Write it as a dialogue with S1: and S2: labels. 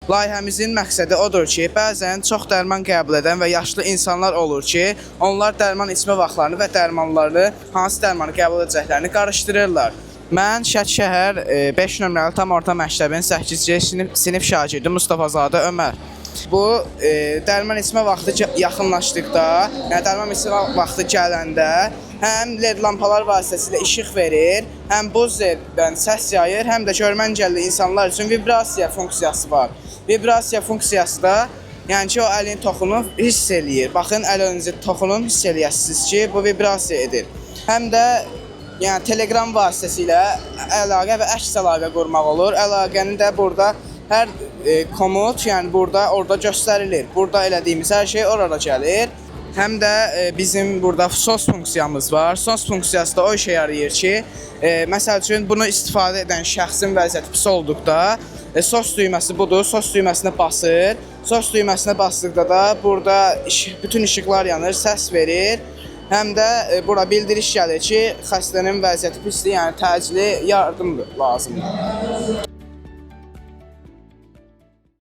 S1: Layihəmizin məqsədi odur ki, bəzən çox dərman qəbul edən və yaşlı insanlar olur ki, onlar dərman içmə vaxtlarını və dərmanlarını, hansı dərmanı qəbul edəcəklərini qarışdırırlar. Mən Şəki şəhər 5 nömrəli tam orta məktəbin 8C sinif şagirdi Mustafazadə Ömər. Bu dərman içmə vaxtı yaxınlaşdıqda, yəni dərman içmə vaxtı gələndə həm LED lampalar vasitəsilə işıq verir, həm buz zerdən səs yayır, həm də görmə engelli insanlar üçün vibrasiya funksiyası var. Vibrasiya funksiyası da, yəni ki, o əlin toxunu hiss eləyir. Baxın, əlinizi toxunun, hiss eləyəsiniz ki, bu vibrasiya edir. Həm də yəni Telegram vasitəsilə əlaqə və əks əlaqə qurmaq olur. Əlaqəni də burada hər komut, yəni orada göstərilir. Burada elədiyimiz hər şey orada gəlir. Həm də bizim burada sos funksiyamız var. Sos funksiyası da o işə yarayır ki, məsəl üçün bunu istifadə edən şəxsin vəziyyəti pis olduqda sos düyməsi budur, sos düyməsinə basır. Sos düyməsinə basdıqda da burada bütün işıqlar yanır, səs verir. Həm də bura bildiriş gəlir ki, xəstənin vəziyyəti pisdir, yəni təcili yardım lazımdır.